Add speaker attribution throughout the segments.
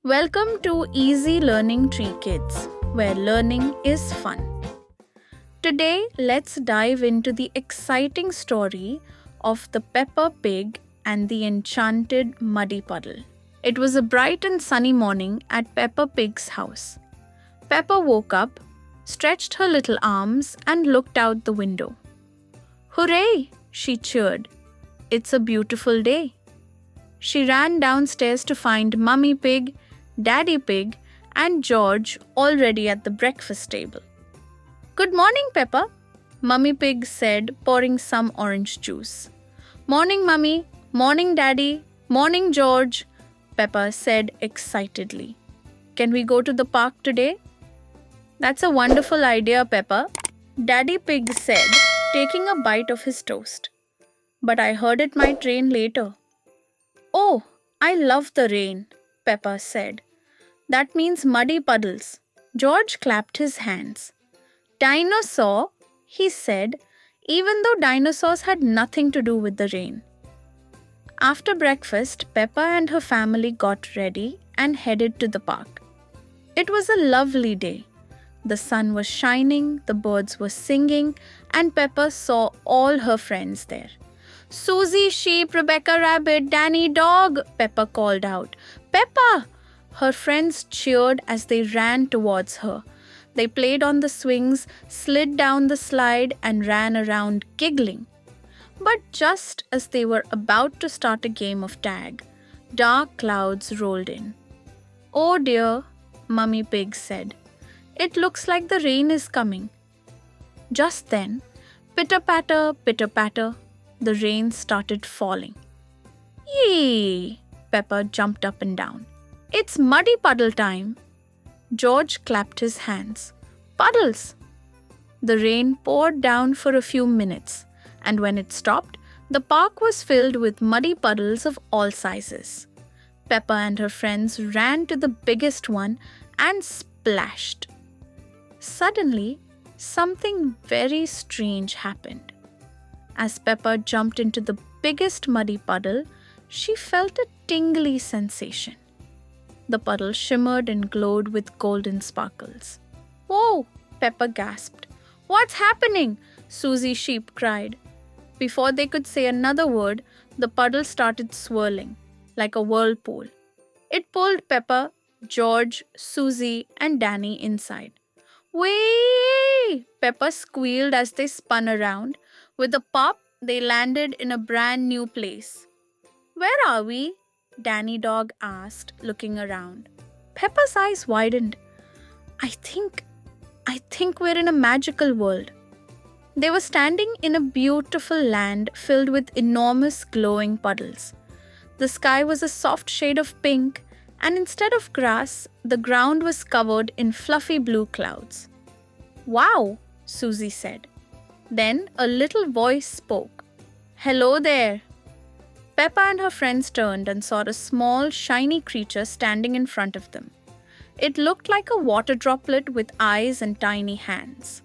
Speaker 1: Welcome to Easy Learning Tree Kids, where learning is fun. Today, let's dive into the exciting story of the Peppa Pig and the Enchanted Muddy Puddle. It was a bright and sunny morning at Peppa Pig's house. Peppa woke up, stretched her little arms, and looked out the window. Hooray! She cheered. It's a beautiful day. She ran downstairs to find Mummy Pig, Daddy Pig, and George already at the breakfast table. Good morning, Peppa, Mummy Pig said, pouring some orange juice. Morning, Mummy. Morning, Daddy. Morning, George, Peppa said excitedly. Can we go to the park today? That's a wonderful idea, Peppa, Daddy Pig said, taking a bite of his toast. But I heard it might rain later. Oh, I love the rain, Peppa said. That means muddy puddles. George clapped his hands. Dinosaur, he said, even though dinosaurs had nothing to do with the rain. After breakfast, Peppa and her family got ready and headed to the park. It was a lovely day. The sun was shining, the birds were singing, and Peppa saw all her friends there. Susie Sheep, Rebecca Rabbit, Danny Dog, Peppa called out. Peppa! Her friends cheered as they ran towards her. They played on the swings, slid down the slide, and ran around giggling. But just as they were about to start a game of tag, dark clouds rolled in. Oh dear, Mummy Pig said. It looks like the rain is coming. Just then, pitter-patter, pitter-patter, the rain started falling. Yay! Peppa jumped up and down. It's muddy puddle time. George clapped his hands. Puddles! The rain poured down for a few minutes, and when it stopped, the park was filled with muddy puddles of all sizes. Peppa and her friends ran to the biggest one and splashed. Suddenly, something very strange happened. As Peppa jumped into the biggest muddy puddle, she felt a tingly sensation. The puddle shimmered and glowed with golden sparkles. Whoa! Peppa gasped. What's happening? Susie Sheep cried. Before they could say another word, the puddle started swirling, like a whirlpool. It pulled Peppa, George, Susie, and Danny inside. Whee! Peppa squealed as they spun around. With a pop, they landed in a brand new place. Where are we? Danny Dog asked, looking around. Peppa's eyes widened. I think we're in a magical world. They were standing in a beautiful land filled with enormous glowing puddles. The sky was a soft shade of pink, and instead of grass, the ground was covered in fluffy blue clouds. Wow, Susie said. Then a little voice spoke. Hello there. Peppa and her friends turned and saw a small, shiny creature standing in front of them. It looked like a water droplet with eyes and tiny hands.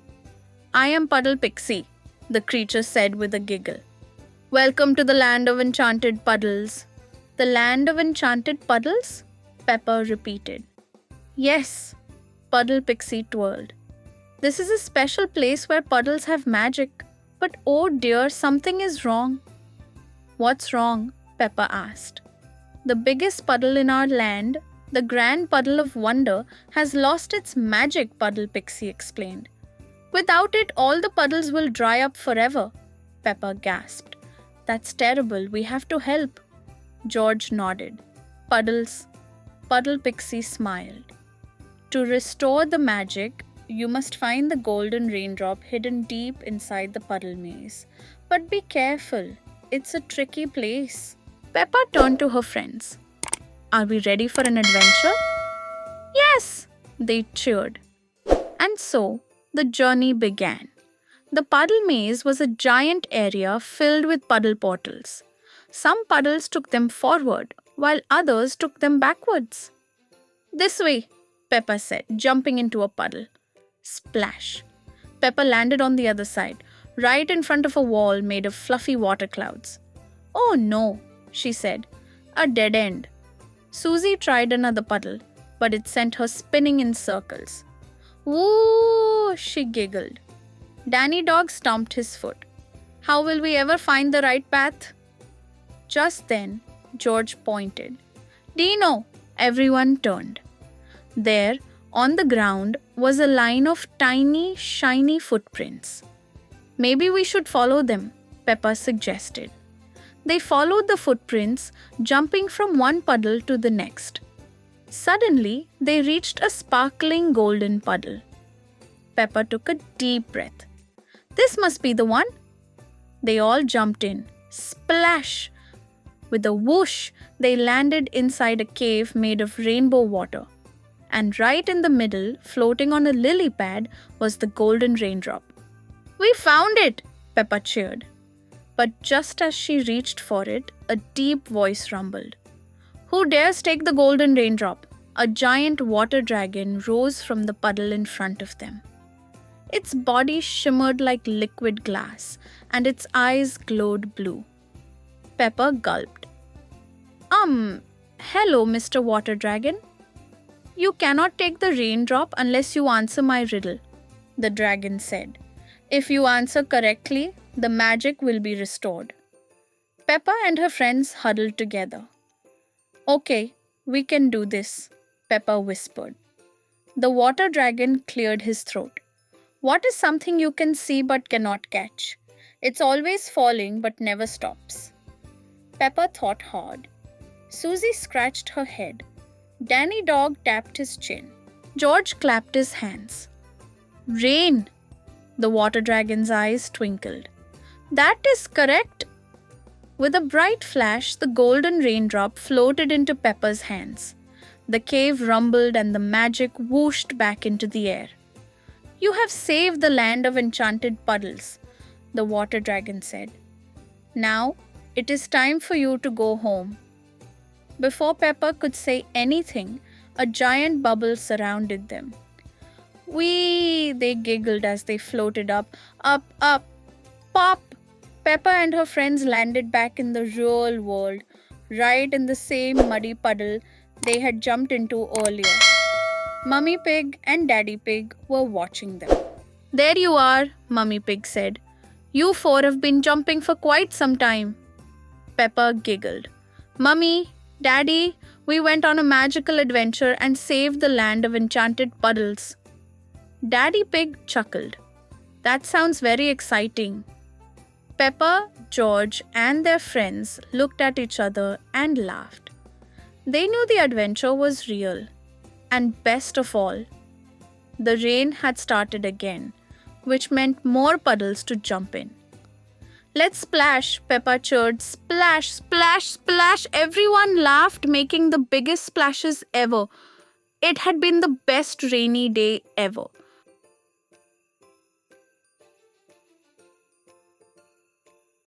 Speaker 1: I am Puddle Pixie, the creature said with a giggle. Welcome to the land of enchanted puddles. The land of enchanted puddles? Peppa repeated. Yes, Puddle Pixie twirled. This is a special place where puddles have magic. But oh dear, something is wrong. What's wrong? Peppa asked. The biggest puddle in our land, the Grand Puddle of Wonder, has lost its magic, Puddle Pixie explained. Without it, all the puddles will dry up forever, Peppa gasped. That's terrible, we have to help. George nodded. Puddles. Puddle Pixie smiled. To restore the magic, you must find the golden raindrop hidden deep inside the puddle maze. But be careful. It's a tricky place. Peppa turned to her friends. Are we ready for an adventure? Yes, they cheered. And so, the journey began. The puddle maze was a giant area filled with puddle portals. Some puddles took them forward, while others took them backwards. This way, Peppa said, jumping into a puddle. Splash. Peppa landed on the other side, right in front of a wall made of fluffy water clouds. Oh no, she said. A dead end. Susie tried another puddle, but it sent her spinning in circles. Woo! She giggled. Danny Dog stomped his foot. How will we ever find the right path? Just then, George pointed. Dino! Everyone turned. There, on the ground, was a line of tiny, shiny footprints. Maybe we should follow them, Peppa suggested. They followed the footprints, jumping from one puddle to the next. Suddenly, they reached a sparkling golden puddle. Peppa took a deep breath. This must be the one. They all jumped in. Splash! With a whoosh, they landed inside a cave made of rainbow water. And right in the middle, floating on a lily pad, was the golden raindrop. We found it! Peppa cheered. But just as she reached for it, a deep voice rumbled. Who dares take the golden raindrop? A giant water dragon rose from the puddle in front of them. Its body shimmered like liquid glass, and its eyes glowed blue. Peppa gulped. Hello, Mr. Water Dragon. You cannot take the raindrop unless you answer my riddle, the dragon said. If you answer correctly, the magic will be restored. Peppa and her friends huddled together. Okay, we can do this, Peppa whispered. The water dragon cleared his throat. What is something you can see but cannot catch? It's always falling but never stops. Peppa thought hard. Susie scratched her head. Danny Dog tapped his chin. George clapped his hands. Rain! The water dragon's eyes twinkled. That is correct! With a bright flash, the golden raindrop floated into Peppa's hands. The cave rumbled and the magic whooshed back into the air. You have saved the land of enchanted puddles, the water dragon said. Now, it is time for you to go home. Before Peppa could say anything, a giant bubble surrounded them. Whee! They giggled as they floated up, up, pop! Peppa and her friends landed back in the real world, right in the same muddy puddle they had jumped into earlier. Mummy Pig and Daddy Pig were watching them. There you are, Mummy Pig said. You four have been jumping for quite some time. Peppa giggled. Mummy, Daddy, we went on a magical adventure and saved the land of enchanted puddles. Daddy Pig chuckled. That sounds very exciting. Peppa, George, and their friends looked at each other and laughed. They knew the adventure was real. And best of all, the rain had started again, which meant more puddles to jump in. Let's splash, Peppa cheered. Splash, splash, splash. Everyone laughed, making the biggest splashes ever. It had been the best rainy day ever.